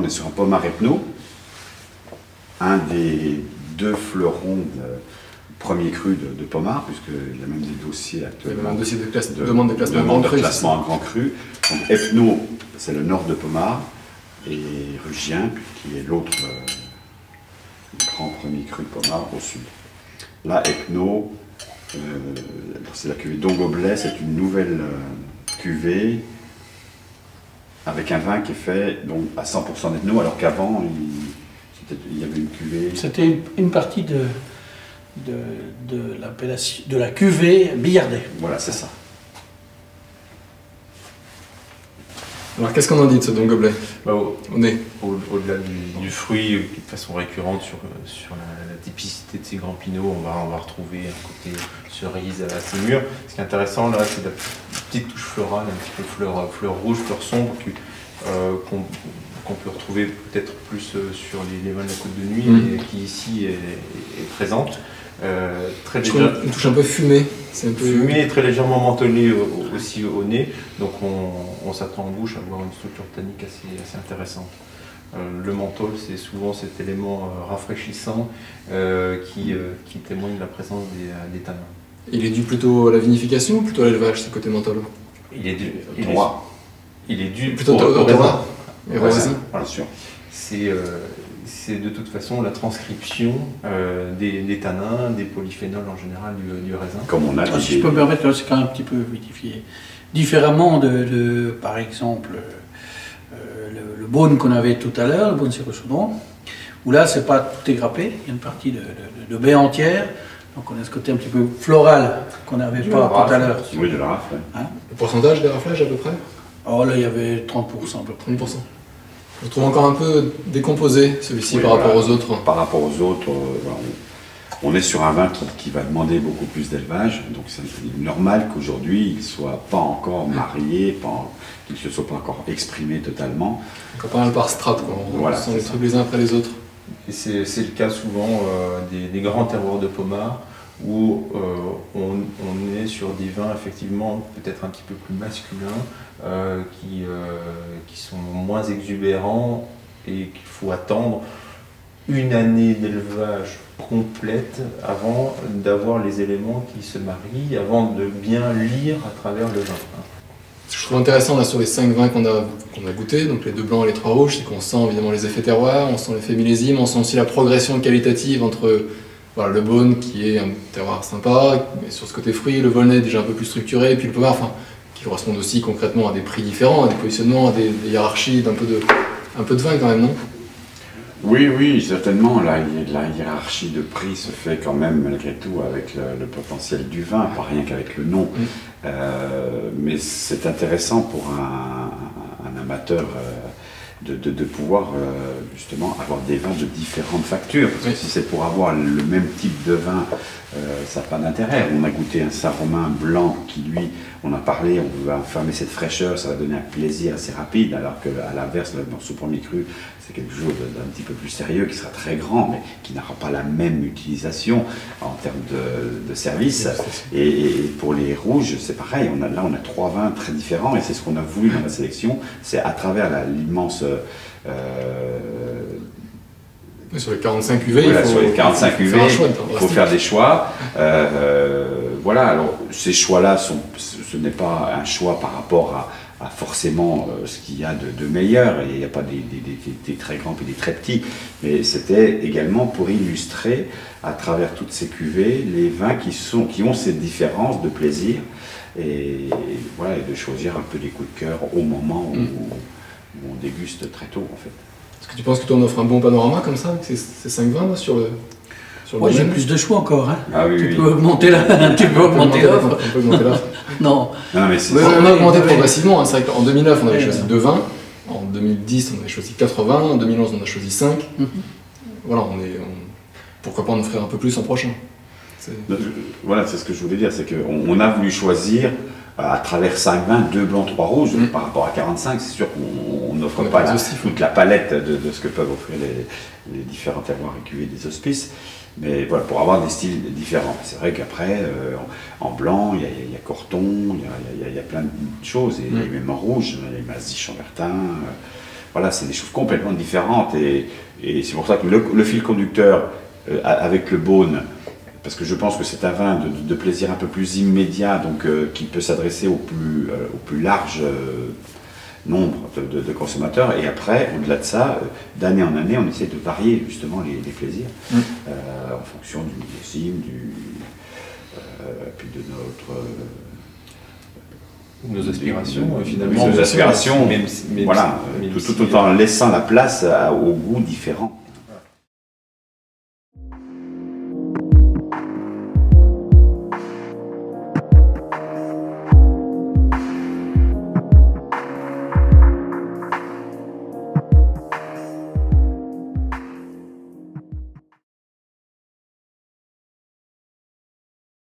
est sur un Pommard Epno, un des deux fleurons premier cru de Pommard, puisqu'il y a même des dossiers actuellement. Il y a même un dossier de demande de classement en grand cru. Donc Epno, c'est le nord de Pommard, et Rugien, qui est l'autre grand premier cru de Pommard au sud. Là, Epno, c'est la cuvée Dongoblet, c'est une nouvelle cuvée avec un vin qui est fait donc, à 100% d'Ethno, alors qu'avant, il y avait une cuvée... C'était une partie de la cuvée Billardet. Voilà, c'est ça. Alors qu'est-ce qu'on en dit de ce Dongoblet Au-delà du fruit, de façon récurrente sur la typicité de ces grands pinots, on va retrouver un côté cerise assez mûr. Ce qui est intéressant là, c'est la petite touche florale, un petit peu fleur rouge, fleur sombre, qu'on peut retrouver peut-être plus sur les vins de la Côte de Nuit, et qui ici est présente. Une touche un peu fumée. C'est un peu fumé et très légèrement mentholé aussi au nez, donc on s'attend en bouche à avoir une structure tannique assez intéressante. Le menthol, c'est souvent cet élément rafraîchissant qui témoigne de la présence des tanins. Il est dû plutôt à la vinification ou plutôt à l'élevage, ce côté menthol? Il est dû plutôt au raisin. Bien sûr. C'est de toute façon la transcription des tanins, des polyphénols en général du raisin. Comme on a si je peux me permettre, c'est quand même un petit peu vinifié. Différemment par exemple, le Beaune qu'on avait tout à l'heure, le Beaune Siré-Chaudron, où là, c'est pas tout est grappé, il y a une partie de baie entière, donc on a ce côté un petit peu floral qu'on n'avait pas tout à l'heure. Oui, de la rafle. Hein? Le pourcentage des raflages à peu près? Oh là, il y avait 30% à peu près. 30%. Je trouve encore un peu décomposé celui-ci par rapport aux autres. Par rapport aux autres, on est sur un vin qui va demander beaucoup plus d'élevage, donc c'est normal qu'aujourd'hui il ne soit pas encore marié, qu'il ne se soit pas encore exprimé totalement. Donc pas mal par strate, on sent les trucs les uns après les autres. Et c'est le cas souvent des grands terroirs de Pommard, où on est sur des vins effectivement peut-être un petit peu plus masculins, qui sont moins exubérants et qu'il faut attendre une année d'élevage complète avant d'avoir les éléments qui se marient, avant de bien lire à travers le vin. Ce que je trouve intéressant là, sur les 5 vins qu'on a goûtés, donc les 2 blancs et les 3 rouges, c'est qu'on sent évidemment les effets terroirs, on sent l'effet millésime, on sent aussi la progression qualitative entre le Beaune qui est un terroir sympa, mais sur ce côté fruit, le Volnay déjà un peu plus structuré, et puis le Pommard qui correspond aussi concrètement à des prix différents, à des positionnements, à des hiérarchies, un peu de vin quand même, non? Oui, certainement. La hiérarchie de prix se fait quand même malgré tout avec le potentiel du vin, pas rien qu'avec le nom. Mais c'est intéressant pour un amateur de pouvoir justement avoir des vins de différentes factures. Parce que si c'est pour avoir le même type de vin, ça n'a pas d'intérêt. On a goûté un Saint-Romain blanc qui, lui, on a parlé, on va fermer cette fraîcheur, ça va donner un plaisir assez rapide, alors qu'à l'inverse, dans ce premier cru, c'est quelque chose d'un petit peu plus sérieux, qui sera très grand, mais qui n'aura pas la même utilisation en termes de service. Et pour les rouges, c'est pareil, là on a 3 vins très différents, et c'est ce qu'on a voulu dans la sélection, c'est à travers l'immense... sur les 45 UV, sur les 45 UV, il faut faire des choix. Voilà, alors ces choix-là, ce n'est pas un choix par rapport à forcément ce qu'il y a de meilleur. Il n'y a pas des très grands et des très petits, mais c'était également pour illustrer à travers toutes ces cuvées les vins qui ont ces différences de plaisir et de choisir un peu des coups de cœur au moment où on déguste très tôt en fait. Est-ce que tu penses que tu en offres un bon panorama comme ça, avec ces 5 vins là, sur le Moi j'ai plus de choix encore. Hein. Ah, oui, tu peux augmenter l'offre. Non. Mais on a augmenté progressivement. Hein. C'est vrai qu'en 2009 on avait choisi 2 vins, en 2010 on avait choisi 4 vins, en 2011 on a choisi 5. Voilà, pourquoi pas en offrir un peu plus en prochain. Voilà, c'est ce que je voulais dire, c'est qu'on a voulu choisir à travers 5 vins, 2 blancs, 3 rouges, par rapport à 45, c'est sûr qu'on n'offre pas toute la palette de ce que peuvent offrir les différents terroirs et cuvées des hospices, mais voilà, pour avoir des styles différents. C'est vrai qu'après, en blanc, il y a Corton, il y a plein de choses, et même en rouge, il y a Mazis, Chambertin, voilà, c'est des choses complètement différentes. Et c'est pour ça que le fil conducteur avec le Beaune, parce que je pense que c'est un vin de plaisir un peu plus immédiat, donc qui peut s'adresser au plus large nombre de consommateurs. Et après, au-delà de ça, d'année en année, on essaie de varier justement les plaisirs en fonction du millésime, puis de nos aspirations, finalement. Nos aspirations, mais voilà, tout en laissant la place aux goûts différents.